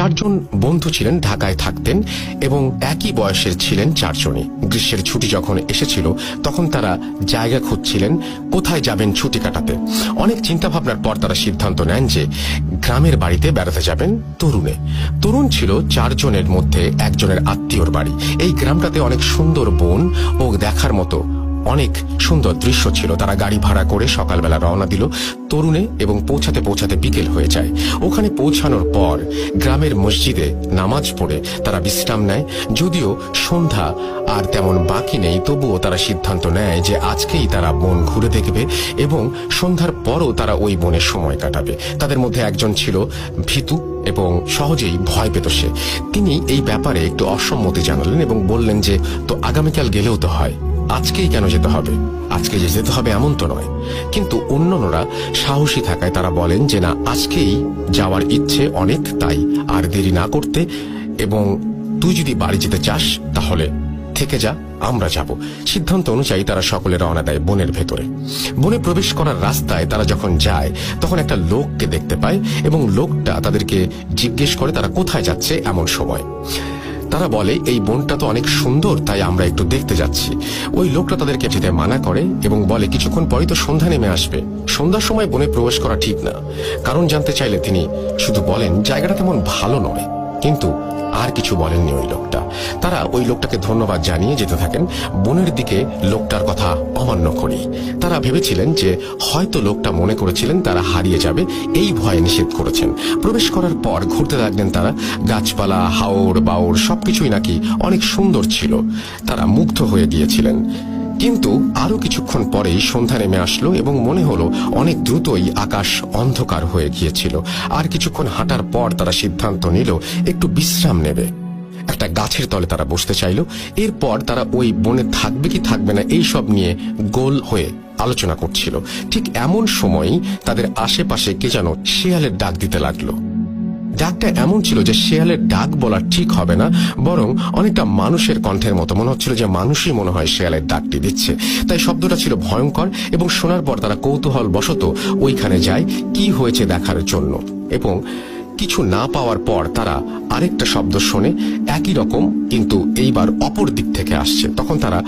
চারজন বন্ধু ছিলেন, ঢাকায় থাকতেন এবং একই বয়সের ছিলেন চারজনই। গ্রীষ্মের ছুটি যখন এসেছিল তখন তারা জায়গা খুঁজছিলেন কোথায় যাবেন ছুটি কাটাতে। অনেক চিন্তা ভাবনার পর তারা সিদ্ধান্ত নেন যে গ্রামের বাড়িতে বেড়াতে যাবেন তরুণে। তরুণ ছিল চারজনের মধ্যে একজনের আত্মীয়র বাড়ি। এই গ্রামটাতে অনেক সুন্দর বন ও দেখার মতো অনেক সুন্দর দৃশ্য ছিল। তারা গাড়ি ভাড়া করে সকালবেলা রওনা দিল তরুণে এবং পৌঁছাতে পৌঁছাতে বিকেল হয়ে যায়। ওখানে পৌঁছানোর পর গ্রামের মসজিদে নামাজ পড়ে তারা বিশ্রাম নেয়। যদিও সন্ধ্যা আর তেমন বাকি নেই, তবুও তারা সিদ্ধান্ত নেয় যে আজকেই তারা বন ঘুরে দেখবে এবং সন্ধ্যার পরও তারা ওই বনে সময় কাটাবে। তাদের মধ্যে একজন ছিল ভীতু এবং সহজেই ভয় পেত সে। তিনি এই ব্যাপারে একটু অসম্মতি জানালেন এবং বললেন যে তো আগামীকাল গেলেও তো হয়, আজকেই কেন যেতে হবে? আজকে যে যেতে হবে এমন তো নয়। কিন্তু অন্যরা সাহসী থাকায় তারা বলেন যে না, আজকেই যাওয়ার ইচ্ছে অনেক, তাই আর দেরি না করতে, এবং তুই যদি বাড়ি যেতে চাস তাহলে থেকে যা, আমরা যাব। সিদ্ধান্ত অনুযায়ী তারা সকলে রওনা দেয় বনের ভেতরে। বনে প্রবেশ করার রাস্তায় তারা যখন যায় তখন একটা লোককে দেখতে পায় এবং লোকটা তাদেরকে জিজ্ঞেস করে তারা কোথায় যাচ্ছে এমন সময়। তারা বলে এই বনটা তো অনেক সুন্দর, তাই আমরা একটু দেখতে যাচ্ছি। ওই লোকটা তাদেরকে যেতে মানা করে এবং বলে কিছুক্ষণ পরই তো সন্ধ্যা নেমে আসবে, সন্ধ্যার সময় বনে প্রবেশ করা ঠিক না। কারণ জানতে চাইলে তিনি শুধু বলেন জায়গাটা তেমন ভালো নয়, কিন্তু আর কিছু বলেননি ওই লোকটা। তারা ওই লোকটাকে ধন্যবাদ জানিয়ে যেতে থাকেন। বনের দিকে লোকটার কথা অমান্য করি। তারা ভেবেছিলেন যে হয়তো লোকটা মনে করেছিলেন তারা হারিয়ে যাবে, এই ভয়ে নিষেধ করেছেন। প্রবেশ করার পর ঘুরতে লাগলেন তারা। গাছপালা, হাওর বাওর সবকিছুই নাকি অনেক সুন্দর ছিল। তারা মুগ্ধ হয়ে গিয়েছিলেন। কিন্তু আরো কিছুক্ষণ পরেই সন্ধ্যা নেমে আসলো এবং মনে হলো অনেক দ্রুতই আকাশ অন্ধকার হয়ে গিয়েছিল। আর কিছুক্ষণ হাঁটার পর তারা সিদ্ধান্ত নিল একটু বিশ্রাম নেবে। একটা গাছের তলে তারা বসতে চাইল। এরপর তারা ওই বনে থাকবে কি থাকবে না এই সব নিয়ে গোল হয়ে আলোচনা করছিল। ঠিক এমন সময়ই তাদের আশেপাশে কে যেন শেয়ালের ডাক দিতে লাগলো। ডাকটা এমন ছিল যে শেয়ালের ডাক বলা ঠিক হবে না, বরং অনেকটা মানুষের কণ্ঠের মতো মনে হচ্ছিল যে মানুষই মনে হয় শেয়ালের ডাকটি দিচ্ছে। তাই শব্দটা ছিল ভয়ঙ্কর এবং শোনার পর তারা কৌতূহল বশত ওইখানে যায় কি হয়েছে দেখার জন্য। এবং কিছু না পাওয়ার পর তারা আরেকটা শব্দ শোনে, একই রকম কিন্তু এইবার অপর দিক থেকে আসছে। তখন তারা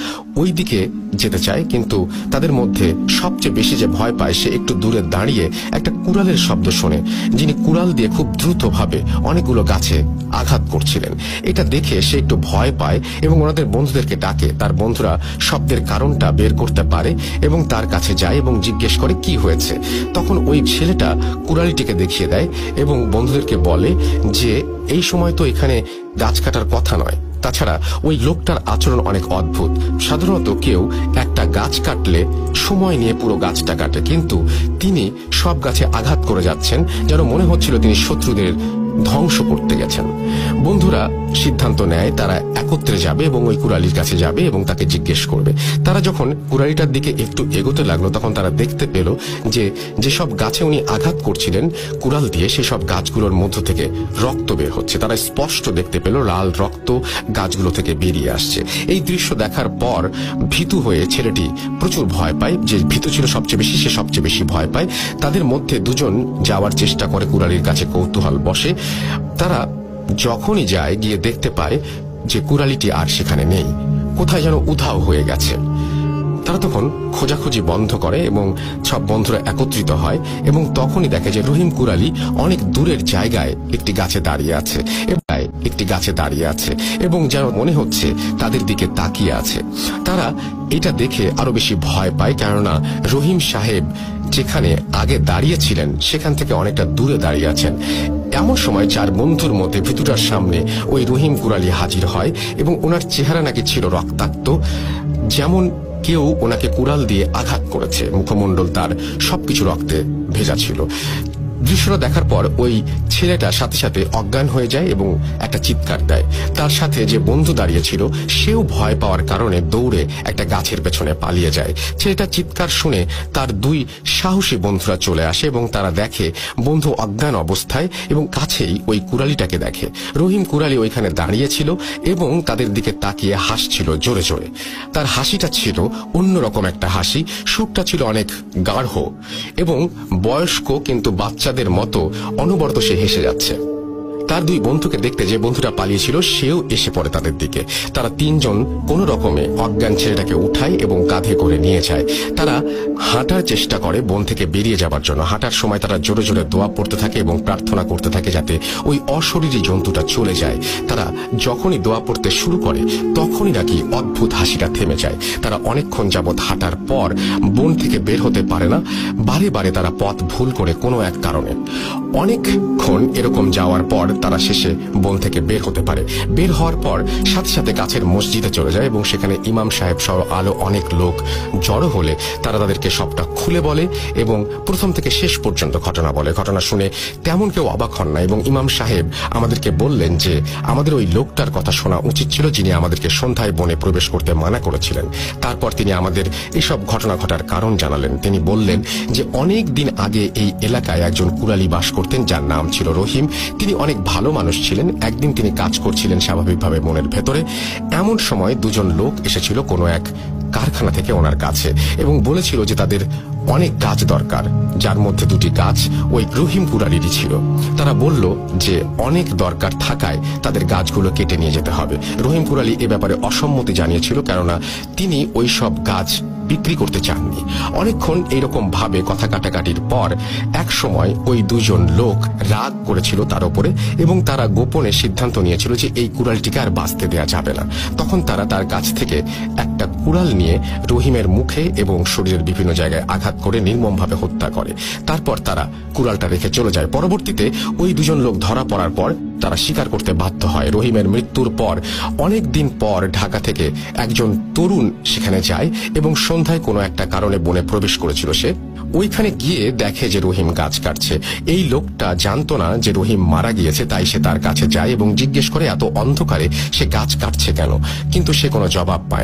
ওই দিকে যেতে চায়, কিন্তু তাদের মধ্যে সবচেয়ে বেশি যে ভয় পায় সে একটু দূরে দাঁড়িয়ে একটা কুড়ালের শব্দ শোনে, যিনি কুড়াল দিয়ে খুব দ্রুতভাবে অনেকগুলো গাছে আঘাত করছিলেন। এটা দেখে সে একটু ভয় পায় এবং ওনাদের বন্ধুদেরকে ডাকে। তার বন্ধুরা শব্দের কারণটা বের করতে পারে এবং তার কাছে যায় এবং জিজ্ঞেস করে কি হয়েছে। তখন ওই ছেলেটা কুড়ালিটিকে দেখিয়ে দেয় এবং বন্ধুদেরকে বলে যে এই সময় তো এখানে গাছ কাটার কথা নয়। তাছাড়া ওই লোকটার আচরণ অনেক অদ্ভুত। সাধারণত কেউ একটা গাছ কাটলে সময় নিয়ে পুরো গাছটা কাটে, কিন্তু তিনি সব গাছে আঘাত করে যাচ্ছেন, যেন মনে হচ্ছিল তিনি শত্রুদের ধ্বংস করতে গেছেন। বন্ধুরা সিদ্ধান্ত নেয় তারা একত্রে যাবে এবং ওই কুড়ালির কাছে যাবে এবং তাকে জিজ্ঞেস করবে। তারা যখন কুড়ালিটার দিকে একটু এগোতে লাগলো তখন তারা দেখতে পেল যে যেসব গাছে উনি আঘাত করছিলেন কুড়াল দিয়ে, সেসব গাছগুলোর মধ্য থেকে রক্ত বের হচ্ছে। তারা স্পষ্ট দেখতে পেল লাল রক্ত গাছগুলো থেকে বেরিয়ে আসছে। এই দৃশ্য দেখার পর ভীতু হয়ে ছেলেটি প্রচুর ভয় পায়। যে ভীতু ছিল সবচেয়ে বেশি, সে সবচেয়ে বেশি ভয় পায়। তাদের মধ্যে দুজন যাওয়ার চেষ্টা করে কুড়ালির কাছে কৌতূহল বসে। তারা যখনই যায় গিয়ে দেখতে পায় যে কুড়ালিটি আর সেখানে নেই, কোথায় যেন উধাও হয়ে গেছে। তারা তখন খোঁজাখুঁজি বন্ধ করে এবং সব বন্ধুরা একত্রিত হয় এবং তখনই দেখে যে রহিম কুড়ালি অনেক দূরের জায়গায় একটি গাছে দাঁড়িয়ে আছে এবং যেন মনে হচ্ছে তাদের দিকে তাকিয়ে আছে। তারা এটা দেখে আরো বেশি ভয় পায়, কেননা রহিম সাহেব যেখানে আগে দাঁড়িয়েছিলেন সেখান থেকে অনেকটা দূরে দাঁড়িয়ে আছেন। এমন সময় চার বন্ধুর মধ্যে ভীতুটার সামনে ওই রহিম কুড়ালি হাজির হয় এবং ওনার চেহারা নাকি ছিল রক্তাক্ত, যেমন কেউ ওনাকে কুড়াল দিয়ে আঘাত করেছে। মুখমণ্ডল তার সবকিছু রক্তে ভেজা ছিল। দৃশ্যটা দেখার পর ওই ছেলেটা সাথে সাথে অজ্ঞান হয়ে যায় এবং একটা চিৎকার দেয়। তার সাথে যে বন্ধু দাঁড়িয়ে ছিল সেও ভয় পাওয়ার কারণে দৌড়ে একটা গাছের পেছনে পালিয়ে যায়। ছেলেটা চিৎকার শুনে তার দুই সাহসী বন্ধুরা চলে আসে এবং তারা দেখে বন্ধু অজ্ঞান অবস্থায় এবং কাছেই ওই কুড়ালিটাকে দেখে। রহিম কুড়ালি ওইখানে দাঁড়িয়েছিল এবং তাদের দিকে তাকিয়ে হাসছিল জোরে জোরে। তার হাসিটা ছিল অন্যরকম একটা হাসি, সুরটা ছিল অনেক গাঢ় এবং বয়স্ক কিন্তু বাচ্চাদের মতো অনবরত সে হেসে যাচ্ছে। তার দুই বন্ধুকে দেখতে যে বন্ধুটা পালিয়েছিল সেও এসে পড়ে তাদের দিকে। তারা তিনজন কোনো রকমে অজ্ঞান ছেলেটাকে উঠায় এবং কাঁধে করে নিয়ে যায়। তারা হাঁটার চেষ্টা করে বন থেকে বেরিয়ে যাবার জন্য। হাঁটার সময় তারা জোরে জোরে দোয়া পড়তে থাকে এবং প্রার্থনা করতে থাকে যাতে ওই অশরীরী জন্তুটা চলে যায়। তারা যখনই দোয়া পড়তে শুরু করে তখনই নাকি অদ্ভুত হাসিটা থেমে যায়। তারা অনেকক্ষণ যাবৎ হাঁটার পর বন থেকে বের হতে পারে না। বারে বারে তারা পথ ভুল করে কোনো এক কারণে। অনেকক্ষণ এরকম যাওয়ার পর তারা শেষে বন থেকে বের হতে পারে। বের হওয়ার পর সাথে সাথে কাছের মসজিদে চলে যায় এবং সেখানে ইমাম সাহেব সহ আলো অনেক লোক জড়ো হলে তারা তাদেরকে সবটা খুলে বলে এবং প্রথম থেকে শেষ পর্যন্ত ঘটনা বলে। ঘটনা শুনে তেমন কেউ অবাক হন না এবং ইমাম সাহেব আমাদেরকে বললেন যে আমাদের ওই লোকটার কথা শোনা উচিত ছিল যিনি আমাদেরকে সন্ধ্যায় বনে প্রবেশ করতে মানা করেছিলেন। তারপর তিনি আমাদের এসব ঘটনা ঘটার কারণ জানালেন। তিনি বললেন যে অনেক দিন আগে এই এলাকায় একজন কুরালি বাস করতেন যার নাম ছিল রহিম। তিনি অনেক ভালো মানুষ ছিলেন। একদিন তিনি কাজ করছিলেন স্বাভাবিকভাবে মনের ভেতরে। এমন সময় দুজন লোক এসেছিল কোনো এক কারখানা থেকে ওনার কাছে এবং বলেছিল যে তাদের অনেক গাছ দরকার, যার মধ্যে দুটি গাছ ওই রহিম কুরালিরই ছিল। তারা বলল যে অনেক দরকার থাকায় তাদের গাছগুলো কেটে নিয়ে যেতে হবে। রহিম কুরালি এ ব্যাপারে অসম্মতি জানিয়েছিল, কেননা তিনি ওই সব গাছ বিক্রি করতে চাননি। অনেকক্ষণ এইরকম ভাবে কথা কাটাকাটির পর এক সময় ওই দুজন লোক রাগ করেছিল তার উপরে এবং তারা গোপনে সিদ্ধান্ত নিয়েছিল যে এই কুড়ালটিকে আর বাঁচতে দেয়া যাবে না। তখন তারা তার কাছ থেকে একটা কুড়াল নিয়ে রহিমের মুখে এবং শরীরের বিভিন্ন জায়গায় আঘাত করে নির্মমভাবে হত্যা করে। তারপর তারা কুড়ালটা রেখে চলে যায়। পরবর্তীতে ওই দুজন লোক ধরা পড়ার পর তারা স্বীকার করতে বাধ্য হয়। রহিমের মৃত্যুর পর অনেক দিন পর ঢাকা থেকে একজন তরুণ সেখানে যায় এবং সন্ধ্যায় কোনো একটা কারণে বনে প্রবেশ করেছিল। সে ওইখানে গিয়ে দেখে যে রহিম গাছ কাটছে। এই লোকটা জানতো না যে রহিম মারা গিয়েছে, তাই সে তার কাছে যায় এবং জিজ্ঞেস করে এত অন্ধকারে সে গাছ কাটছে কেন, কিন্তু সে কোনো জবাব পায়